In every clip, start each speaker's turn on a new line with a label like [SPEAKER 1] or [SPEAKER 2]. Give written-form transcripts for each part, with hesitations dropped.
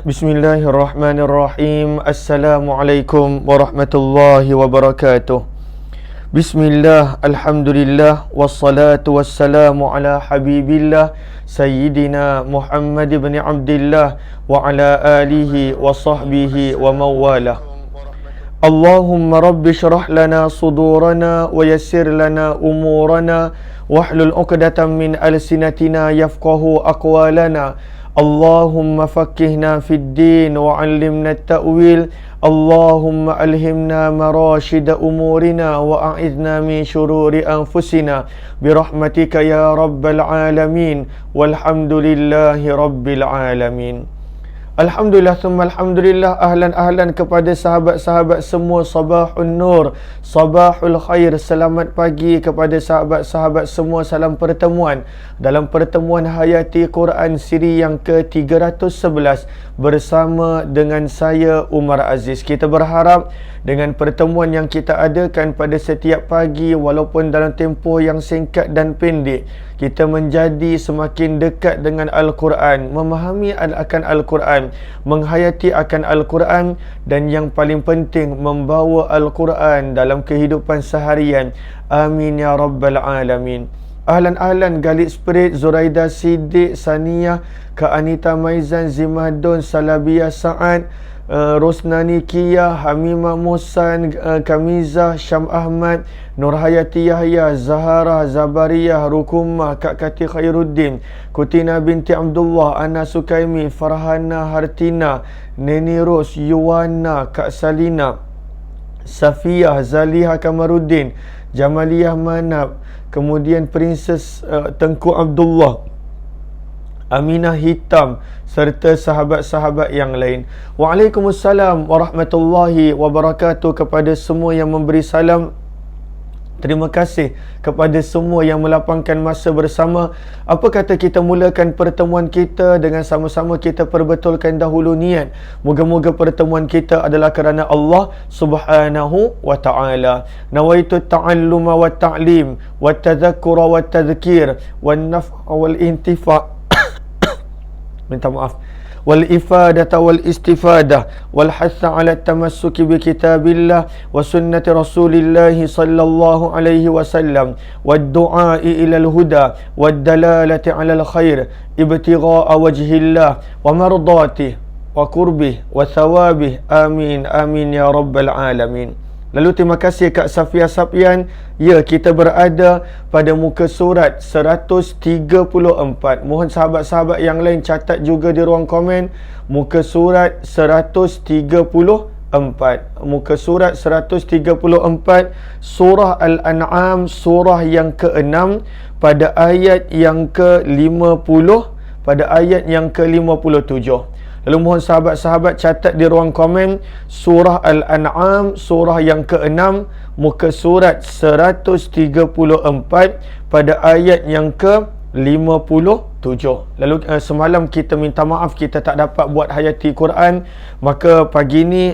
[SPEAKER 1] Bismillahirrahmanirrahim. Assalamualaikum warahmatullahi wabarakatuh. Bismillah, alhamdulillah, wassalatu wassalamu ala habibillah Sayyidina Muhammad ibn Abdillah wa ala alihi wa sahbihi wa mawalah. Allahumma rabbi syrah lana sudurana wa yassir lana umurana wahlul uqdatan min alsinatina yafqahu aqwalana. Allahumma faqqihna fid din wa 'allimna at-ta'wil. Allahumma alhimna marashid umurina wa a'idna min shururi anfusina birahmatika ya rabbal alamin walhamdulillahi rabbil alamin. Alhamdulillah thumma alhamdulillah, ahlan kepada sahabat-sahabat semua. Sabahun nur, sabahul khair, selamat pagi kepada sahabat-sahabat semua. Salam pertemuan dalam pertemuan Hayati Quran siri yang ke-311 bersama dengan saya Umar Aziz. Kita berharap dengan pertemuan yang kita adakan pada setiap pagi, walaupun dalam tempoh yang singkat dan pendek, kita menjadi semakin dekat dengan Al-Quran, memahami akan Al-Quran, menghayati akan Al-Quran, dan yang paling penting membawa Al-Quran dalam kehidupan seharian. Amin ya rabbal alamin. Ahlan Galid Spirit, Zuraida Siddiq, Saniyah, Kak Anita Maizan, Zimadun, Salabiyah Sa'ad, Rosnani Kia, Hamimah Musan, Kamizah, Syam Ahmad, Nurhayati Yahya, Zahara, Zabariyah, Rukumah, Kak Kati Khairuddin, Kutina binti Abdullah, Ana Sukaimi, Farhana Hartina, Neni Ros, Yuwana, Kak Salina, Safiyah, Zaliha Kamaruddin, Jamaliyah Manab, kemudian Princess Tengku Abdullah, Aminah Hitam, serta sahabat-sahabat yang lain. Waalaikumsalam warahmatullahi wabarakatuh kepada semua yang memberi salam. Terima kasih kepada semua yang melapangkan masa bersama. Apa kata kita mulakan pertemuan kita dengan sama-sama kita perbetulkan dahulu niat. Moga-moga pertemuan kita adalah kerana Allah Subhanahu wa ta'ala. Nawaitu ta'alluma wa ta'lim wa tadhakkura wa tadhkir wa naf'a wal intifa'. Minta maaf. Wal ifadata wal istifadah wal hatha ala tamassuki bi kitabillah wa sunnati rasulillah sallallahu alaihi wasallam wad du'a ila al huda wad dalalati ala al khair ibtigha'a wajhillah wa mardatihi wa qurbih wa thawabih. Amin amin ya rabbal alamin. Lalu terima kasih Kak Safia Sapian. Ya, kita berada pada muka surat 134. Mohon sahabat-sahabat yang lain catat juga di ruang komen. Muka surat 134. Muka surat 134, surah Al-An'am, surah yang ke-6, pada ayat yang ke-50, pada ayat yang ke-57. Lalu mohon sahabat-sahabat catat di ruang komen surah Al-An'am, surah yang ke-6, muka surat 134, pada ayat yang ke-57. Lalu semalam kita minta maaf kita tak dapat buat hayati Quran, maka pagi ni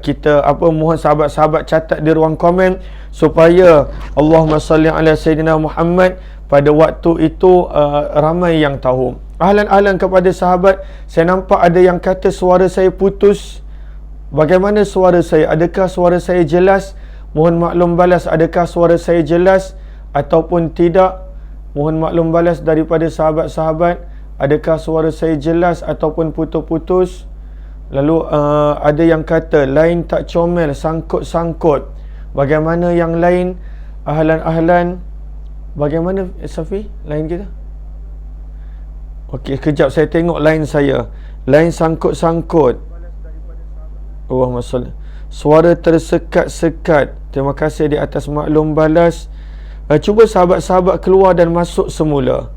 [SPEAKER 1] kita mohon sahabat-sahabat catat di ruang komen supaya Allahumma salli ala Sayyidina Muhammad. Pada waktu itu ramai yang tahu. Ahlan kepada sahabat. Saya nampak ada yang kata suara saya putus. Bagaimana suara saya? Adakah suara saya jelas? Mohon maklum balas, adakah suara saya jelas ataupun tidak? Mohon maklum balas daripada sahabat-sahabat. Adakah suara saya jelas ataupun putus-putus? Lalu ada yang kata lain tak comel, sangkut-sangkut. Bagaimana yang lain? Ahlan. Bagaimana Safi? Lain kita? Okey, kejap saya tengok line saya. Line sangkut-sangkut. Allahumma salli. Suara tersekat-sekat. Terima kasih di atas maklum balas. Cuba sahabat-sahabat keluar dan masuk semula.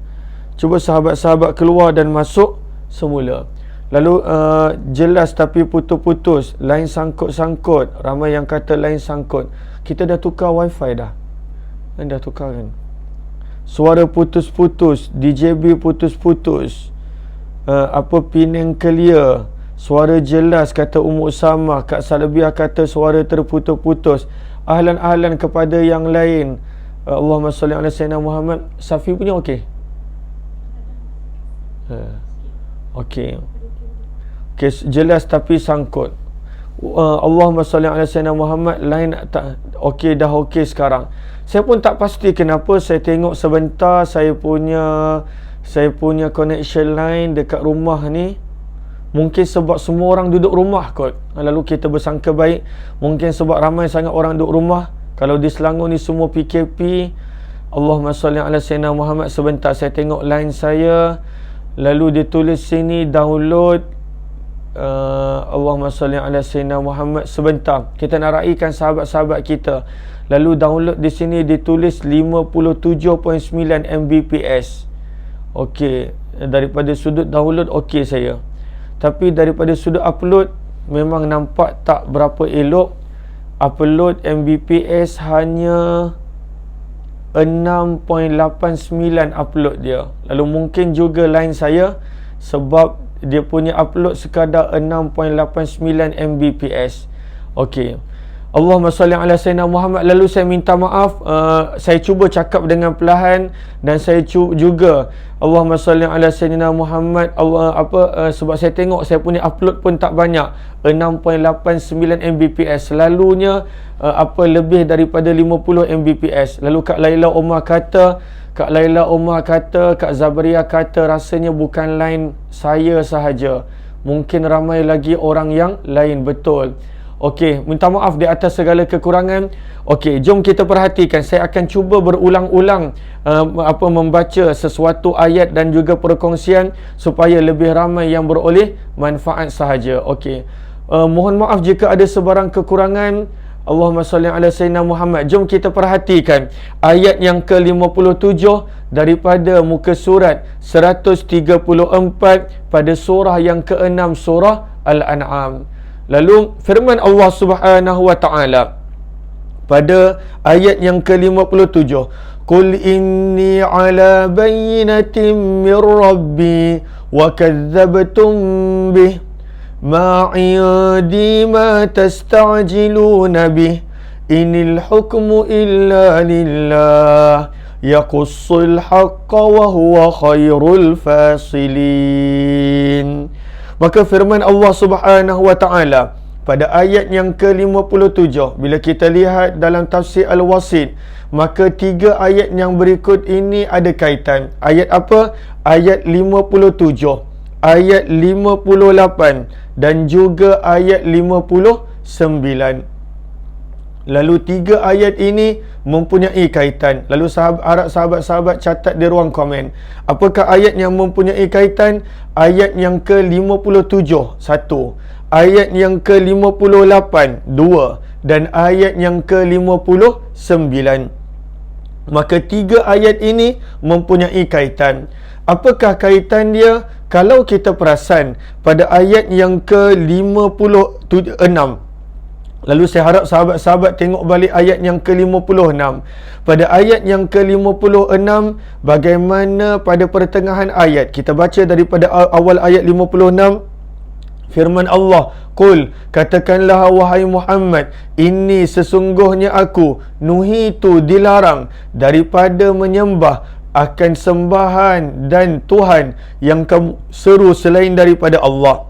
[SPEAKER 1] Cuba sahabat-sahabat keluar dan masuk semula. Lalu jelas tapi putus-putus. Line sangkut-sangkut. Ramai yang kata line sangkut. Kita dah tukar wifi dah. Dah tukar kan? Suara putus-putus, DJB putus-putus, Penang clear, suara jelas kata Ummu Samah. Kak Salabiah kata suara terputus-putus. Ahlan kepada yang lain. Allahumma salli ala Sayyidina Muhammad. Safi punya okey? Okey. Okay, jelas tapi sangkut. Allahumma salli ala sayyidina Muhammad lain tak okey, dah okey sekarang. Saya pun tak pasti kenapa. Saya tengok sebentar saya punya connection line dekat rumah ni. Mungkin sebab semua orang duduk rumah kot. Lalu kita bersangka baik, mungkin sebab ramai sangat orang duduk rumah. Kalau di Selangor ni semua PKP. Allahumma salli ala sayyidina Muhammad. Sebentar saya tengok line saya. Lalu dia tulis sini download Allahumma salli ala sayyidina Muhammad. Sebentar, kita nak raikan sahabat-sahabat kita. Lalu download di sini ditulis 57.9 Mbps. Okey, daripada sudut download okey saya. Tapi daripada sudut upload memang nampak tak berapa elok. Upload Mbps hanya 6.89 upload dia. Lalu mungkin juga line saya sebab dia punya upload sekadar 6.89 Mbps. Okey. Allahumma salli ala sayyidina Muhammad. Lalu saya minta maaf, saya cuba cakap dengan perlahan dan saya juga Allahumma salli ala sayyidina Muhammad. Sebab saya tengok saya punya upload pun tak banyak, 6.89 Mbps. Selalunya lebih daripada 50 Mbps. Lalu Kak Laila Omar kata, Kak Zabria kata rasanya bukan line saya sahaja, mungkin ramai lagi orang yang lain. Betul. Okey, minta maaf di atas segala kekurangan. Okey, jom kita perhatikan. Saya akan cuba berulang-ulang membaca sesuatu ayat dan juga perkongsian supaya lebih ramai yang beroleh manfaat sahaja. Okey. Mohon maaf jika ada sebarang kekurangan. Allahumma salli ala sayyidina Muhammad. Jom kita perhatikan ayat yang ke-57 daripada muka surat 134 pada surah yang ke-6 surah Al-An'am. Lalu firman Allah Subhanahu wa taala pada ayat yang ke-57, Qul inni ala bayyinatin min rabbi wa kadzabtum bih ma 'indi ma tasta'jiluna bih inil hukmu illa lillah yaqussul haqqa wa huwa khairul fasilin. Maka firman Allah Subhanahu wa taala pada ayat yang ke-57, bila kita lihat dalam tafsir Al-Wasit, maka 3 ayat yang berikut ini ada kaitan. Ayat apa? Ayat 57, ayat 58 dan juga ayat 59. Lalu 3 ayat ini mempunyai kaitan. Lalu harap sahabat-sahabat catat di ruang komen. Apakah ayat yang mempunyai kaitan? Ayat yang ke-57 1, ayat yang ke-58 2 dan ayat yang ke-59. Maka 3 ayat ini mempunyai kaitan. Apakah kaitan dia? Kalau kita perasan pada ayat yang ke-56, lalu saya harap sahabat-sahabat tengok balik ayat yang ke-56. Pada ayat yang ke-56, bagaimana pada pertengahan ayat, kita baca daripada awal ayat 56, firman Allah, Qul, katakanlah wahai Muhammad, inni sesungguhnya aku, nuhitu dilarang daripada menyembah akan sembahan dan Tuhan yang kamu seru selain daripada Allah.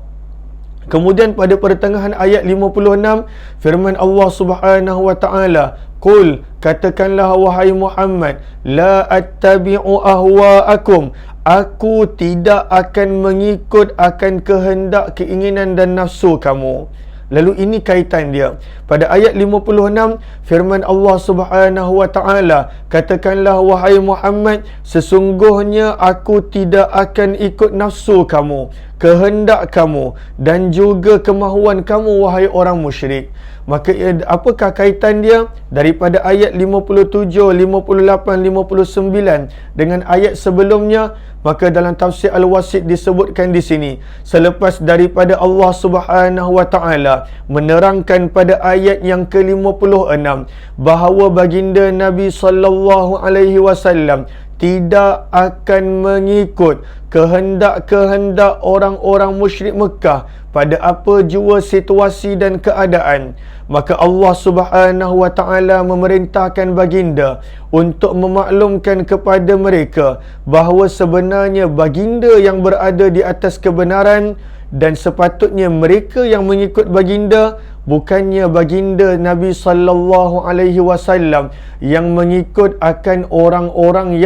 [SPEAKER 1] Kemudian pada pertengahan ayat 56, firman Allah Subhanahu wa taala, Qul, katakanlah wahai Muhammad, la attabi'u ahwa'akum, aku tidak akan mengikut akan kehendak, keinginan dan nafsu kamu. Lalu ini kaitan dia. Pada ayat 56, firman Allah Subhanahu wa taala, katakanlah wahai Muhammad, sesungguhnya aku tidak akan ikut nafsu kamu, kehendak kamu dan juga kemahuan kamu wahai orang musyrik. Maka apakah kaitan dia daripada ayat 57, 58, 59 dengan ayat sebelumnya? Maka dalam tafsir Al-Wasit disebutkan di sini, selepas daripada Allah Subhanahu wa taala menerangkan pada ayat yang ke-56 bahawa baginda Nabi sallallahu alaihi wasallam tidak akan mengikut kehendak-kehendak orang-orang musyrik Mekah pada apa jua situasi dan keadaan, maka Allah Subhanahu wa taala memerintahkan baginda untuk memaklumkan kepada mereka bahawa sebenarnya baginda yang berada di atas kebenaran dan sepatutnya mereka yang mengikut baginda bukannya baginda Nabi sallallahu alaihi wasallam yang mengikut akan orang-orang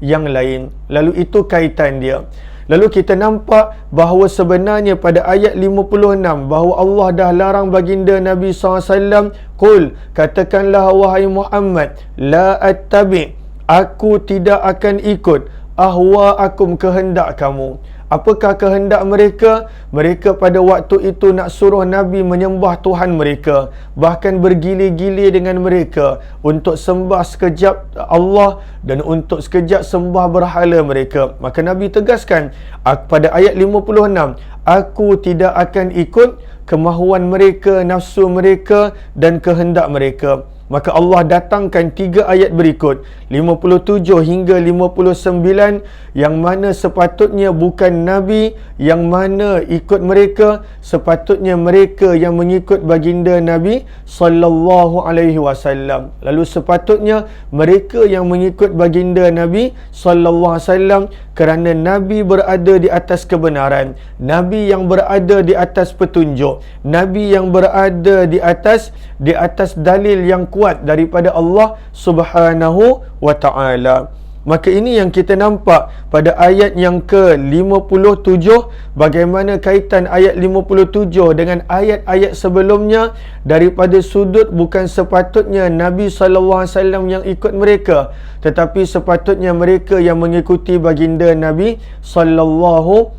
[SPEAKER 1] yang lain. Lalu itu kaitan dia. Lalu kita nampak bahawa sebenarnya pada ayat 56 bahawa Allah dah larang baginda Nabi SAW, Qul, katakanlah wahai Muhammad, la attabi, aku tidak akan ikut ahwa'akum, kehendak kamu. Apakah kehendak mereka? Mereka pada waktu itu nak suruh Nabi menyembah Tuhan mereka, bahkan bergili-gili dengan mereka untuk sembah sekejap Allah dan untuk sekejap sembah berhala mereka. Maka Nabi tegaskan pada ayat 56, aku tidak akan ikut kemahuan mereka, nafsu mereka dan kehendak mereka. Maka Allah datangkan 3 ayat berikut, 57 hingga 59, yang mana sepatutnya bukan Nabi yang mana ikut mereka, sepatutnya mereka yang mengikut baginda Nabi sallallahu alaihi wasallam. Lalu sepatutnya mereka yang mengikut baginda Nabi sallallahu alaihi wasallam kerana Nabi berada di atas kebenaran, Nabi yang berada di atas petunjuk, Nabi yang berada di atas dalil yang kuat daripada Allah Subhanahu wa taala. Maka ini yang kita nampak pada ayat yang ke-57, bagaimana kaitan ayat 57 dengan ayat-ayat sebelumnya. Daripada sudut bukan sepatutnya Nabi SAW yang ikut mereka, tetapi sepatutnya mereka yang mengikuti baginda Nabi SAW.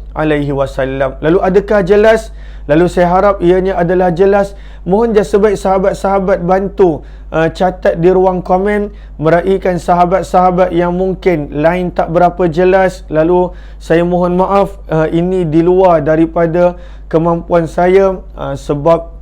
[SPEAKER 1] Lalu adakah jelas? Lalu saya harap ianya adalah jelas. Mohon sebaik sahabat-sahabat bantu catat di ruang komen, meraihkan sahabat-sahabat yang mungkin lain tak berapa jelas. Lalu saya mohon maaf, ini di luar daripada kemampuan saya, sebab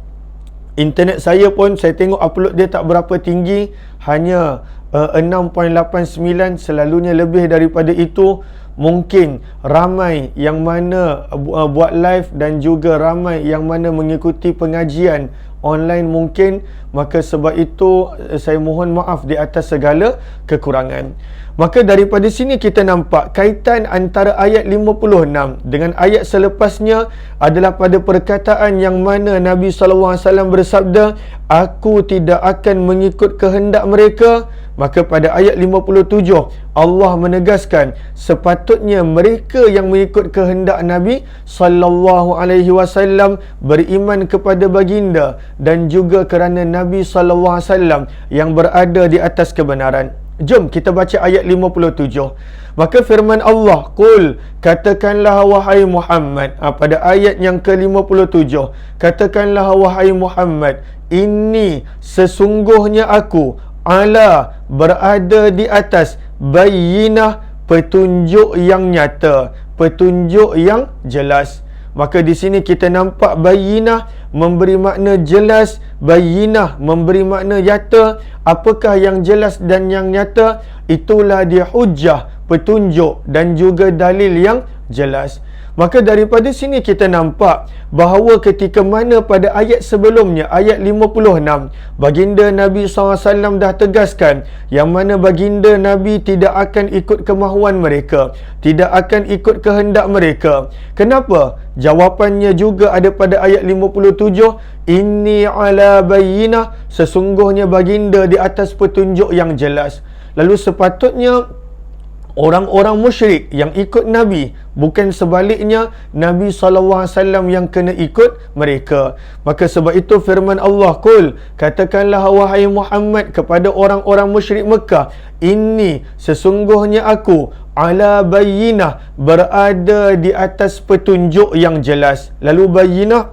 [SPEAKER 1] internet saya pun saya tengok upload dia tak berapa tinggi, hanya 6.89, selalunya lebih daripada itu. Mungkin ramai yang mana buat live dan juga ramai yang mana mengikuti pengajian online mungkin. Maka sebab itu saya mohon maaf di atas segala kekurangan. Maka daripada sini kita nampak kaitan antara ayat 56 dengan ayat selepasnya adalah pada perkataan yang mana Nabi SAW bersabda, aku tidak akan mengikut kehendak mereka. Maka pada ayat 57 Allah menegaskan sepatutnya mereka yang mengikut kehendak Nabi sallallahu alaihi wasallam beriman kepada baginda dan juga kerana Nabi sallallahu alaihi wasallam yang berada di atas kebenaran. Jom kita baca ayat 57. Maka firman Allah, Qul, katakanlah wahai Muhammad. Pada ayat yang ke-57, katakanlah wahai Muhammad, ini sesungguhnya aku ala, berada di atas, bayyinah, petunjuk yang nyata, petunjuk yang jelas. Maka di sini kita nampak bayyinah memberi makna jelas, bayyinah memberi makna nyata. Apakah yang jelas dan yang nyata? Itulah dia hujjah, petunjuk dan juga dalil yang jelas. Maka daripada sini kita nampak bahawa ketika mana pada ayat sebelumnya, ayat 56, baginda Nabi SAW dah tegaskan yang mana baginda Nabi tidak akan ikut kemahuan mereka, tidak akan ikut kehendak mereka. Kenapa? Jawapannya juga ada pada ayat 57, inni ala bayyinah, sesungguhnya baginda di atas petunjuk yang jelas. Lalu sepatutnya orang-orang musyrik yang ikut Nabi, bukan sebaliknya Nabi SAW yang kena ikut mereka. Maka sebab itu firman Allah, Qul, katakanlah wahai Muhammad kepada orang-orang musyrik Mekah, ini sesungguhnya aku ala bayyinah, berada di atas petunjuk yang jelas. Lalu bayyinah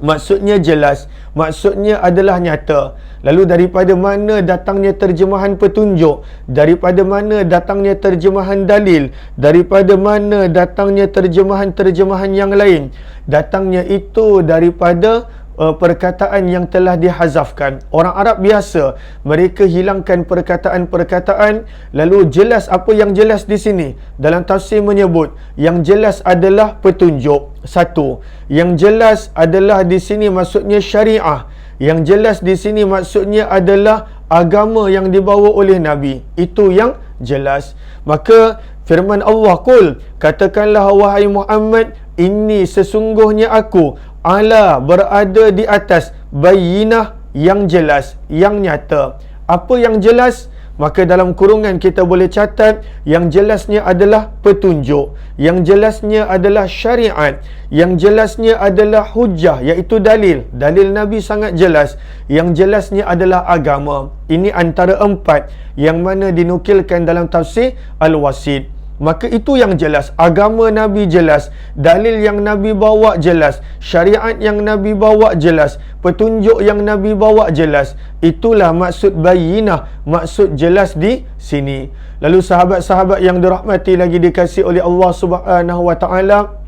[SPEAKER 1] maksudnya jelas, maksudnya adalah nyata. Lalu daripada mana datangnya terjemahan petunjuk? Daripada mana datangnya terjemahan dalil? Daripada mana datangnya terjemahan-terjemahan yang lain? Datangnya itu daripada perkataan yang telah dihazafkan. Orang Arab biasa, mereka hilangkan perkataan-perkataan. Lalu jelas, apa yang jelas di sini? Dalam tafsir menyebut yang jelas adalah petunjuk. Satu, yang jelas adalah di sini maksudnya syariah. Yang jelas di sini maksudnya adalah agama yang dibawa oleh Nabi. Itu yang jelas. Maka firman Allah, Qul, katakanlah wahai Muhammad, inni sesungguhnya aku ala berada di atas bayyinah yang jelas, yang nyata. Apa yang jelas? Maka dalam kurungan kita boleh catat yang jelasnya adalah petunjuk, yang jelasnya adalah syariat, yang jelasnya adalah hujah, iaitu dalil. Dalil Nabi sangat jelas. Yang jelasnya adalah agama. Ini antara 4 yang mana dinukilkan dalam tafsir Al-Wasit. Maka itu yang jelas. Agama Nabi jelas, dalil yang Nabi bawa jelas, syariat yang Nabi bawa jelas, petunjuk yang Nabi bawa jelas. Itulah maksud bayyinah, maksud jelas di sini. Lalu sahabat-sahabat yang dirahmati lagi dikasihi oleh Allah Subhanahu wa taala,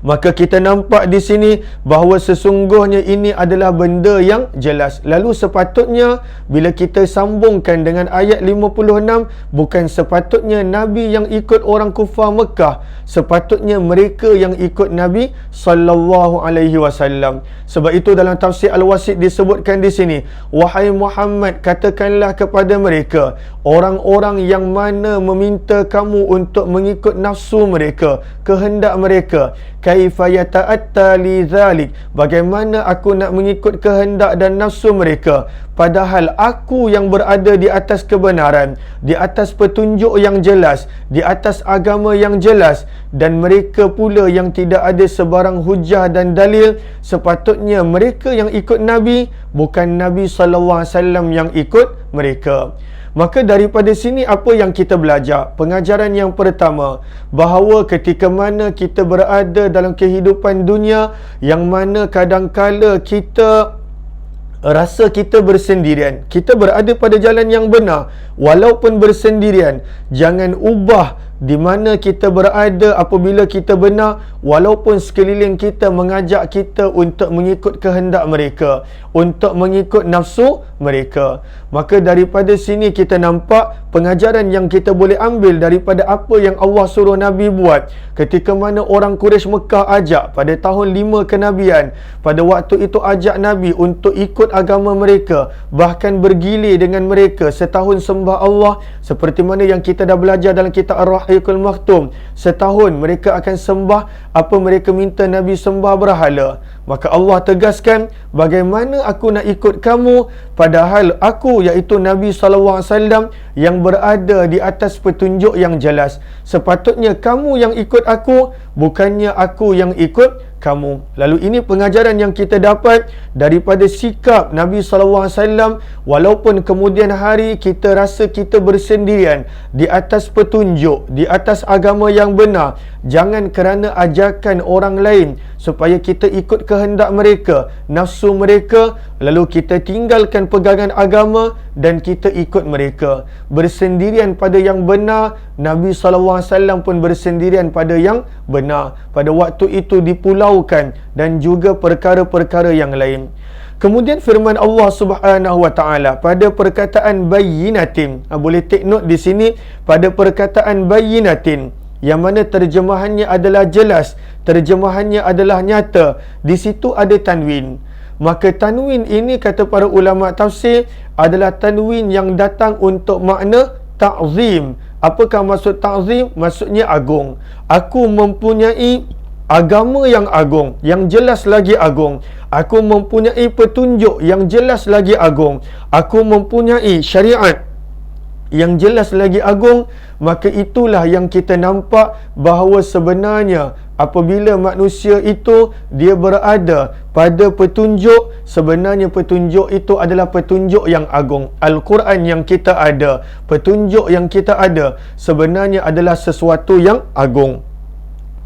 [SPEAKER 1] maka kita nampak di sini bahawa sesungguhnya ini adalah benda yang jelas. Lalu sepatutnya bila kita sambungkan dengan ayat 56, bukan sepatutnya Nabi yang ikut orang kufar Mekah, sepatutnya mereka yang ikut Nabi sallallahu alaihi wasallam. Sebab itu dalam tafsir Al-Wasit disebutkan di sini, wahai Muhammad, katakanlah kepada mereka, orang-orang yang mana meminta kamu untuk mengikut nafsu mereka, kehendak mereka, kaifa yata'atta li dhalik, bagaimana aku nak mengikut kehendak dan nafsu mereka, padahal aku yang berada di atas kebenaran, di atas petunjuk yang jelas, di atas agama yang jelas, dan mereka pula yang tidak ada sebarang hujah dan dalil. Sepatutnya mereka yang ikut Nabi, bukan Nabi SAW yang ikut mereka. Maka daripada sini apa yang kita belajar? Pengajaran yang pertama, bahawa ketika mana kita berada dalam kehidupan dunia, yang mana kadangkala kita rasa kita bersendirian, kita berada pada jalan yang benar walaupun bersendirian, jangan ubah di mana kita berada apabila kita benar, walaupun sekeliling kita mengajak kita untuk mengikut kehendak mereka, untuk mengikut nafsu mereka. Maka daripada sini kita nampak pengajaran yang kita boleh ambil daripada apa yang Allah suruh Nabi buat. Ketika mana orang Quraisy Mekah ajak pada tahun 5 kenabian, pada waktu itu ajak Nabi untuk ikut agama mereka, bahkan bergilir dengan mereka setahun sembah Allah, seperti mana yang kita dah belajar dalam kitab Ar-Rahiqul Maktum. Setahun mereka akan sembah apa mereka minta Nabi sembah, berhala. Maka Allah tegaskan, bagaimana aku nak ikut kamu padahal aku, iaitu Nabi SAW, yang berada di atas petunjuk yang jelas. Sepatutnya kamu yang ikut aku, bukannya aku yang ikut kamu. Lalu ini pengajaran yang kita dapat daripada sikap Nabi SAW. Walaupun kemudian hari kita rasa kita bersendirian di atas petunjuk, di atas agama yang benar, jangan kerana ajakan orang lain supaya kita ikut kehendak mereka, nafsu mereka, lalu kita tinggalkan pegangan agama dan kita ikut mereka. Bersendirian pada yang benar, Nabi SAW pun bersendirian pada yang benar. Pada waktu itu dipulaukan dan juga perkara-perkara yang lain. Kemudian firman Allah Subhanahu wa taala pada perkataan bayyinatin. Boleh take note di sini pada perkataan bayyinatin, yang mana terjemahannya adalah jelas, terjemahannya adalah nyata. Di situ ada tanwin. Maka tanwin ini kata para ulama tafsir adalah tanwin yang datang untuk makna ta'zim. Apakah maksud ta'zim? Maksudnya agung. Aku mempunyai agama yang agung, yang jelas lagi agung. Aku mempunyai petunjuk yang jelas lagi agung. Aku mempunyai syariat yang jelas lagi agung. Maka itulah yang kita nampak bahawa sebenarnya apabila manusia itu dia berada pada petunjuk, sebenarnya petunjuk itu adalah petunjuk yang agung. Al-Quran yang kita ada, petunjuk yang kita ada, sebenarnya adalah sesuatu yang agung.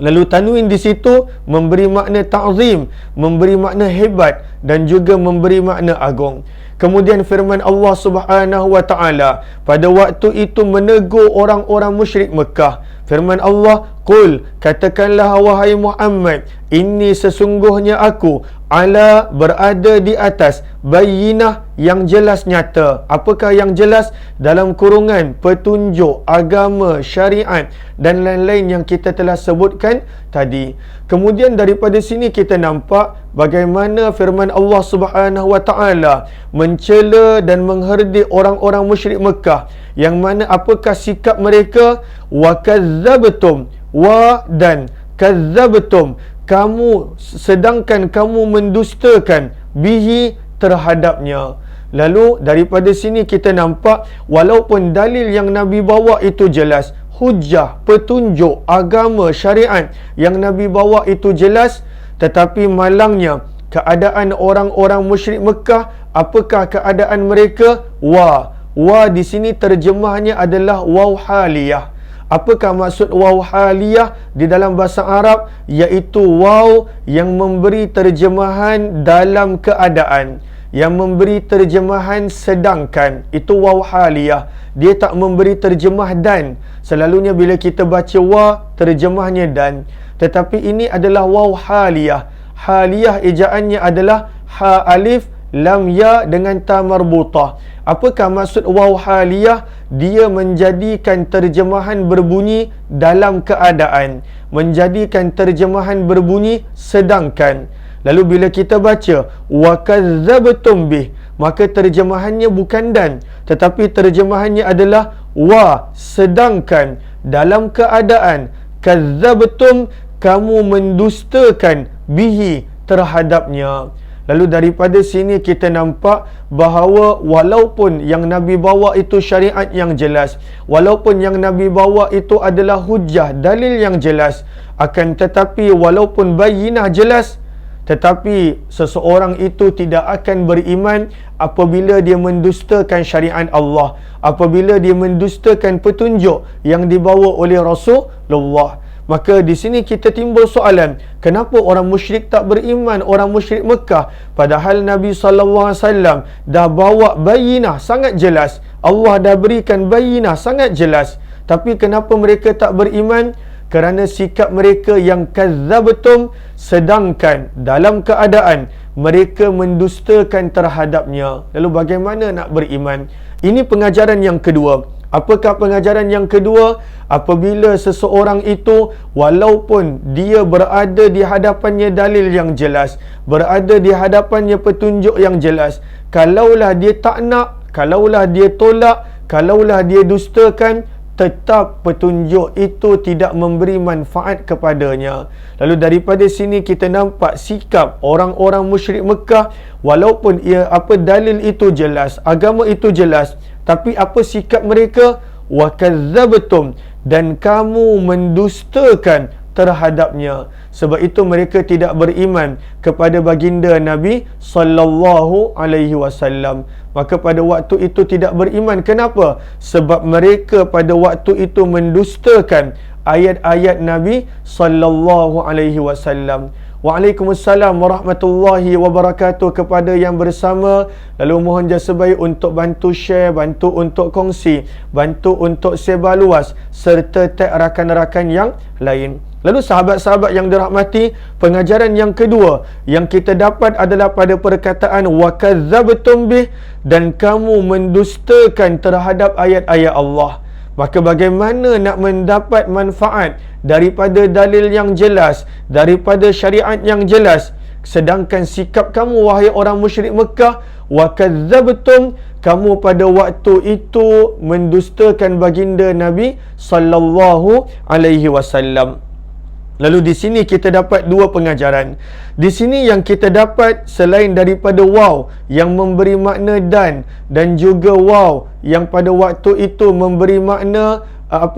[SPEAKER 1] Lalu tanwin di situ memberi makna ta'zim, memberi makna hebat dan juga memberi makna agung. Kemudian firman Allah Subhanahu wa taala pada waktu itu menegur orang-orang musyrik Mekah. Firman Allah, qul, katakanlah wahai Muhammad, inni sesungguhnya aku ala berada di atas bayyinah yang jelas nyata. Apakah yang jelas? Dalam kurungan petunjuk, agama, syariat dan lain-lain yang kita telah sebutkan tadi. Kemudian daripada sini kita nampak bagaimana firman Allah Subhanahu wa taala mencela dan mengherdik orang-orang musyrik Mekah, yang mana apakah sikap mereka? Wa kadzabtum, wa dan kadzabtum, sedangkan kamu mendustakan, bihi, terhadapnya. Lalu daripada sini kita nampak walaupun dalil yang Nabi bawa itu jelas, hujah, petunjuk, agama, syariat yang Nabi bawa itu jelas, tetapi malangnya keadaan orang-orang musyrik Mekah. Apakah keadaan mereka? Wa di sini terjemahnya adalah waw haliyah. Apakah maksud waw haliyah di dalam bahasa Arab? Iaitu waw yang memberi terjemahan dalam keadaan, yang memberi terjemahan sedangkan. Itu waw haliyah. Dia tak memberi terjemah dan. Selalunya bila kita baca wa, terjemahnya dan. Tetapi ini adalah waw haliyah. Haliyah ejaannya adalah ha alif lam ya dengan ta marbutah. Apakah maksud waw haliyah? Dia menjadikan terjemahan berbunyi dalam keadaan, menjadikan terjemahan berbunyi sedangkan. Lalu bila kita baca wa kadzabtum bih, maka terjemahannya bukan dan, tetapi terjemahannya adalah wa, sedangkan, dalam keadaan, kadzabtum, kamu mendustakan, bihi, terhadapnya. Lalu daripada sini kita nampak bahawa walaupun yang Nabi bawa itu syariat yang jelas, walaupun yang Nabi bawa itu adalah hujah, dalil yang jelas, akan tetapi walaupun bayinah jelas, tetapi seseorang itu tidak akan beriman apabila dia mendustakan syariat Allah, apabila dia mendustakan petunjuk yang dibawa oleh Rasulullah. Maka di sini kita timbul soalan, kenapa orang musyrik tak beriman, orang musyrik Mekah, padahal Nabi SAW dah bawa bayinah sangat jelas, Allah dah berikan bayinah sangat jelas, tapi kenapa mereka tak beriman? Kerana sikap mereka yang kadzabtum, sedangkan dalam keadaan mereka mendustakan terhadapnya. Lalu bagaimana nak beriman? Ini pengajaran yang kedua. Apakah pengajaran yang kedua? Apabila seseorang itu walaupun dia berada di hadapannya dalil yang jelas, berada di hadapannya petunjuk yang jelas, kalaulah dia tak nak, kalaulah dia tolak, kalaulah dia dustakan, tetap petunjuk itu tidak memberi manfaat kepadanya. Lalu daripada sini kita nampak sikap orang-orang musyrik Mekah, walaupun dalil itu jelas, agama itu jelas, tapi apa sikap mereka? Wa kadzabtum, dan kamu mendustakan terhadapnya. Sebab itu mereka tidak beriman kepada baginda Nabi sallallahu alaihi wasallam. Maka pada waktu itu tidak beriman. Kenapa? Sebab mereka pada waktu itu mendustakan ayat-ayat Nabi sallallahu alaihi wasallam. Waalaikumsalam warahmatullahi wabarakatuh kepada yang bersama. Lalu mohon jasa baik untuk bantu share, bantu untuk kongsi, bantu untuk sebar luas, serta tag rakan-rakan yang lain. Lalu sahabat-sahabat yang dirahmati, pengajaran yang kedua yang kita dapat adalah pada perkataan wa kadzabtum bih, dan kamu mendustakan terhadap ayat-ayat Allah. Maka bagaimana nak mendapat manfaat daripada dalil yang jelas, daripada syariat yang jelas, sedangkan sikap kamu wahai orang musyrik Mekah, wa kadzabtum, kamu pada waktu itu mendustakan baginda Nabi sallallahu alaihi wasallam. Lalu di sini kita dapat dua pengajaran. Di sini yang kita dapat, selain daripada waw yang memberi makna dan juga waw yang pada waktu itu memberi makna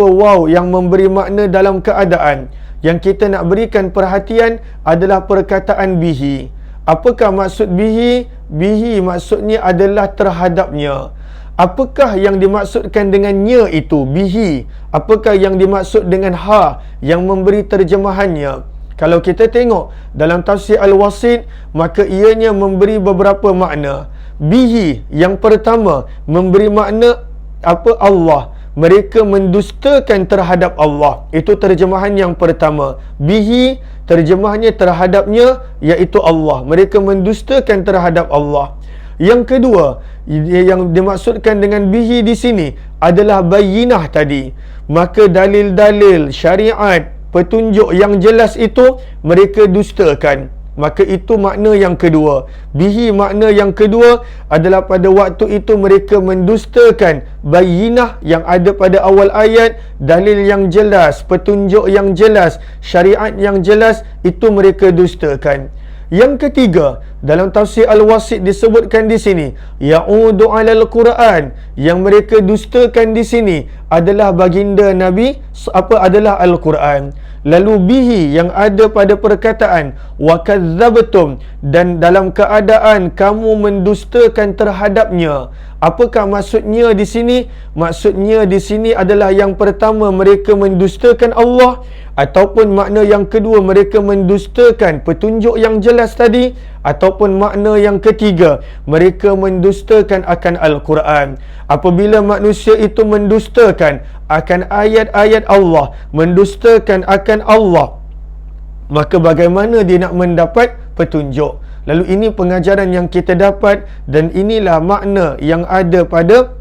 [SPEAKER 1] waw yang memberi makna dalam keadaan, yang kita nak berikan perhatian adalah perkataan bihi. Apakah maksud bihi? Bihi maksudnya adalah terhadapnya. Apakah yang dimaksudkan dengan nya itu, bihi? Apakah yang dimaksud dengan ha yang memberi terjemahannya? Kalau kita tengok dalam tafsir Al-Wasit, maka ianya memberi beberapa makna. Bihi yang pertama memberi makna Allah. Mereka mendustakan terhadap Allah. Itu terjemahan yang pertama. Bihi terjemahnya terhadapnya, iaitu Allah. Mereka mendustakan terhadap Allah. Yang kedua, yang dimaksudkan dengan bihi di sini adalah bayinah tadi. Maka dalil-dalil syariat, petunjuk yang jelas itu mereka dustakan. maka itu makna yang kedua. Bihi makna yang kedua adalah pada waktu itu mereka mendustakan bayyinah yang ada pada awal ayat, dalil yang jelas, petunjuk yang jelas, syariat yang jelas, itu mereka dustakan. Yang ketiga, dalam tafsir Al-Wasit disebutkan di sini, ya'udu 'alal Quran, yang mereka dustakan di sini adalah baginda Nabi, adalah Al-Quran. Lalu bihi yang ada pada perkataan wa kadzabtum, dan dalam keadaan kamu mendustakan terhadapnya. Apakah maksudnya di sini? Maksudnya di sini adalah yang pertama, mereka mendustakan Allah, ataupun makna yang kedua, mereka mendustakan petunjuk yang jelas tadi, ataupun makna yang ketiga, mereka mendustakan akan Al-Quran. Apabila manusia itu mendustakan akan ayat-ayat Allah, mendustakan akan Allah, maka bagaimana dia nak mendapat petunjuk? Lalu ini pengajaran yang kita dapat, dan inilah makna yang ada pada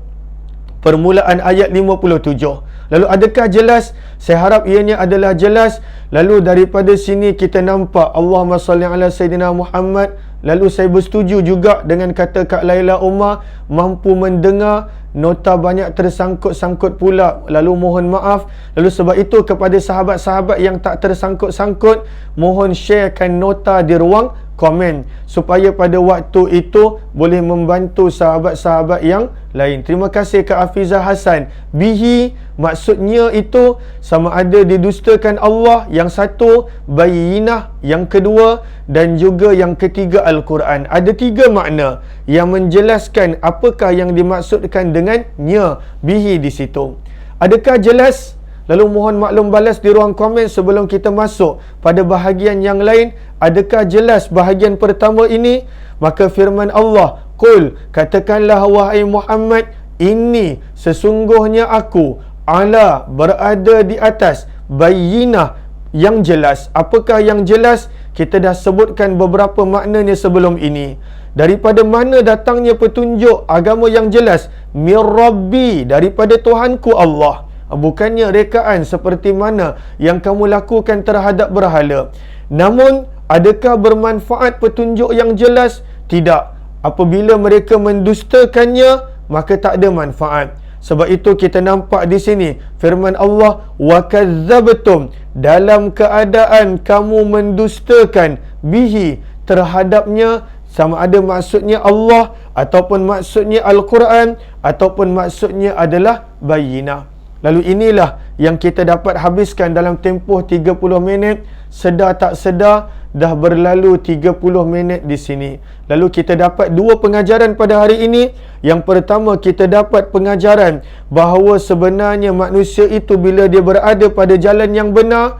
[SPEAKER 1] permulaan ayat 57. Lalu adakah jelas? Saya harap ianya adalah jelas. Lalu daripada sini kita nampak Allahumma salli ala Sayyidina Muhammad. Lalu saya bersetuju juga dengan kata Kak Laila Umar, mampu mendengar, nota banyak tersangkut-sangkut pula. Lalu mohon maaf. Lalu sebab itu kepada sahabat-sahabat yang tak tersangkut-sangkut, mohon sharekan nota di ruang komen, supaya pada waktu itu boleh membantu sahabat-sahabat yang lain. Terima kasih Kak Hafizah Hasan. Bihi maksudnya itu sama ada didustakan Allah, yang satu bayyinah, yang kedua dan juga yang ketiga Al-Quran. Ada tiga makna yang menjelaskan apakah yang dimaksudkan dengan nya bihi di situ. Adakah jelas? Lalu mohon maklum balas di ruang komen sebelum kita masuk pada bahagian yang lain. Adakah jelas bahagian pertama ini? Maka firman Allah, Qul, katakanlah wahai Muhammad, ini sesungguhnya aku ala berada di atas bayyinah yang jelas. Apakah yang jelas? Kita dah sebutkan beberapa maknanya sebelum ini. Daripada mana datangnya petunjuk agama yang jelas? Mir Rabbi, daripada Tuhanku Allah. Bukannya rekaan seperti mana yang kamu lakukan terhadap berhala. Namun, adakah bermanfaat petunjuk yang jelas? Tidak. Apabila mereka mendustakannya, maka tak ada manfaat. Sebab itu kita nampak di sini firman Allah, wa kadzabtum, dalam keadaan kamu mendustakan bihi, terhadapnya, sama ada maksudnya Allah, ataupun maksudnya Al-Quran, ataupun maksudnya adalah bayyinah. Lalu inilah yang kita dapat habiskan dalam tempoh 30 minit. Sedar tak sedar dah berlalu 30 minit di sini. Lalu kita dapat dua pengajaran pada hari ini. Yang pertama, kita dapat pengajaran bahawa sebenarnya manusia itu bila dia berada pada jalan yang benar,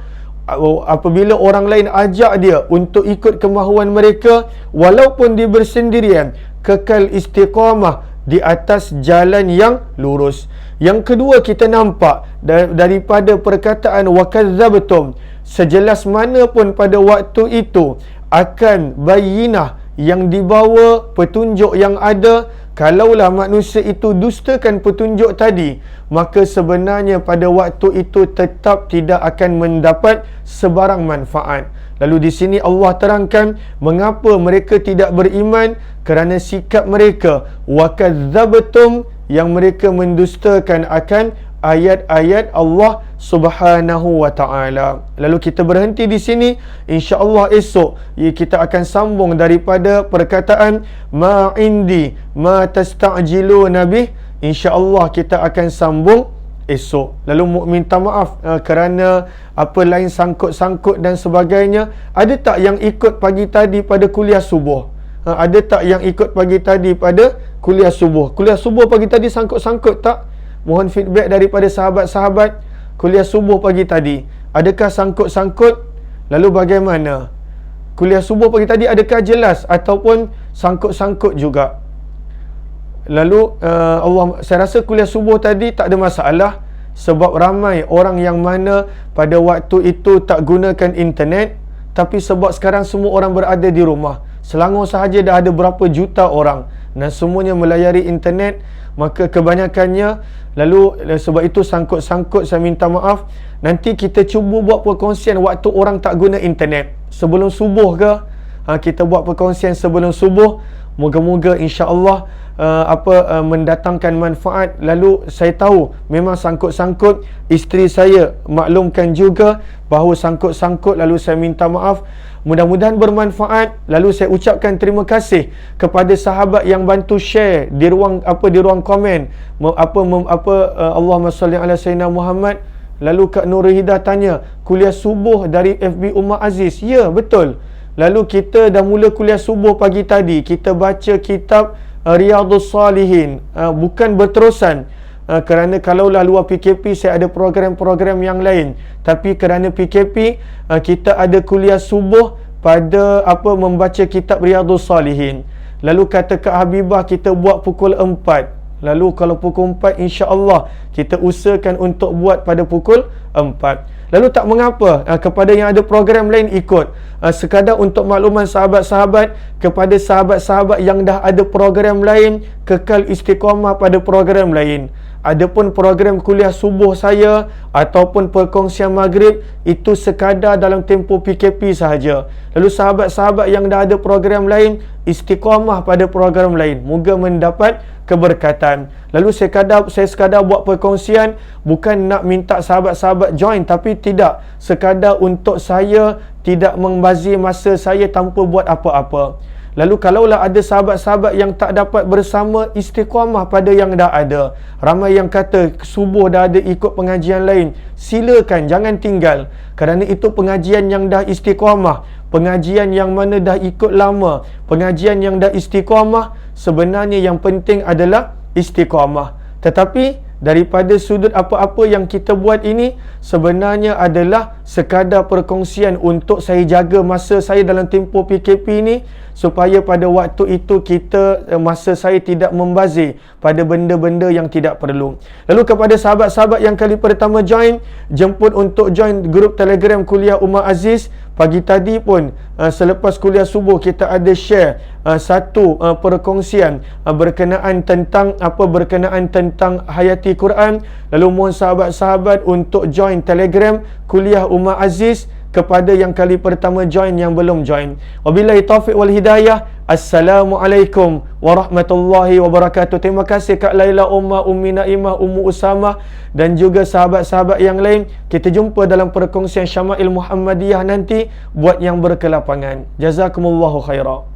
[SPEAKER 1] apabila orang lain ajak dia untuk ikut kemahuan mereka, walaupun dia bersendirian, kekal istiqamah di atas jalan yang lurus. Yang kedua, kita nampak daripada perkataan wa kadzabtum, sejelas mana pun pada waktu itu akan bayyinah yang dibawa, petunjuk yang ada, kalaulah manusia itu dustakan petunjuk tadi, maka sebenarnya pada waktu itu tetap tidak akan mendapat sebarang manfaat. Lalu di sini Allah terangkan mengapa mereka tidak beriman, kerana sikap mereka wa kadzabtum, yang mereka mendustakan akan ayat-ayat Allah Subhanahu wa taala. Lalu kita berhenti di sini. Insya-Allah esok kita akan sambung daripada perkataan ma indi ma tasta'jiluna bih. Insya-Allah kita akan sambung esok. Lalu minta maaf kerana apa lain sangkut-sangkut dan sebagainya. Ada tak yang ikut pagi tadi pada kuliah subuh? Ada tak yang ikut pagi tadi pada kuliah subuh? Kuliah subuh pagi tadi sangkut-sangkut tak? Mohon feedback daripada sahabat-sahabat. Kuliah subuh pagi tadi, adakah sangkut-sangkut? Lalu bagaimana? Kuliah subuh pagi tadi adakah jelas ataupun sangkut-sangkut juga? Lalu saya rasa kuliah subuh tadi tak ada masalah, sebab ramai orang yang mana pada waktu itu tak gunakan internet. Tapi sebab sekarang semua orang berada di rumah, Selangor sahaja dah ada berapa juta orang dan semuanya melayari internet, maka kebanyakannya. Lalu sebab itu sangkut-sangkut, saya minta maaf. Nanti kita cuba buat perkongsian waktu orang tak guna internet, sebelum subuh ke, kita buat perkongsian sebelum subuh. Moga-moga insya-Allah mendatangkan manfaat. Lalu saya tahu memang sangkut-sangkut, isteri saya maklumkan juga bahawa sangkut-sangkut, lalu saya minta maaf. Mudah-mudahan bermanfaat. Lalu saya ucapkan terima kasih kepada sahabat yang bantu share di ruang komen. Allahumma salli ala sayyidina Muhammad. Lalu Kak Nurhidah tanya, kuliah subuh dari FB Ummah Aziz. Ya, betul. Lalu kita dah mula kuliah subuh pagi tadi. Kita baca kitab Riyadhus Salihin. Bukan berterusan. Kerana kalaulah luar PKP saya ada program-program yang lain. Tapi kerana PKP kita ada kuliah subuh pada membaca kitab Riyadhus Salihin. Lalu kata Kak Habibah kita buat pukul 4. Lalu kalau pukul 4 insya-Allah kita usahakan untuk buat pada pukul 4. Lalu tak mengapa kepada yang ada program lain ikut. Sekadar untuk makluman sahabat-sahabat, kepada sahabat-sahabat yang dah ada program lain, kekal istiqamah pada program lain. Adapun program kuliah subuh saya ataupun perkongsian maghrib itu sekadar dalam tempoh PKP sahaja. Lalu sahabat-sahabat yang dah ada program lain, istiqamah pada program lain. Moga mendapat keberkatan. Lalu saya sekadar buat perkongsian bukan nak minta sahabat-sahabat join, tapi tidak, sekadar untuk saya tidak membazir masa saya tanpa buat apa-apa. Lalu kalaulah ada sahabat-sahabat yang tak dapat bersama, istiqamah pada yang dah ada. Ramai yang kata subuh dah ada ikut pengajian lain. Silakan, jangan tinggal. Kerana itu pengajian yang dah istiqamah, pengajian yang mana dah ikut lama, pengajian yang dah istiqamah, sebenarnya yang penting adalah istiqamah. Tetapi daripada sudut apa-apa yang kita buat ini sebenarnya adalah sekadar perkongsian untuk saya jaga masa saya dalam tempoh PKP ini, supaya pada waktu itu masa saya tidak membazir pada benda-benda yang tidak perlu. Lalu kepada sahabat-sahabat yang kali pertama join, jemput untuk join grup Telegram Kuliah Ummah Aziz. Pagi tadi pun selepas kuliah subuh kita ada share satu perkongsian berkenaan tentang hayati Quran. Lalu mohon sahabat-sahabat untuk join Telegram Kuliah Ummah Aziz. Kepada yang kali pertama join, yang belum join, wabillahi taufiq wal hidayah. Assalamualaikum warahmatullahi wabarakatuh. Terima kasih Kak Laila, Ummi Naimah, Ummu Usamah dan juga sahabat-sahabat yang lain. Kita jumpa dalam perkongsian Syama'il Muhammadiyah nanti buat yang berkelapangan. Jazakumullahu khairan.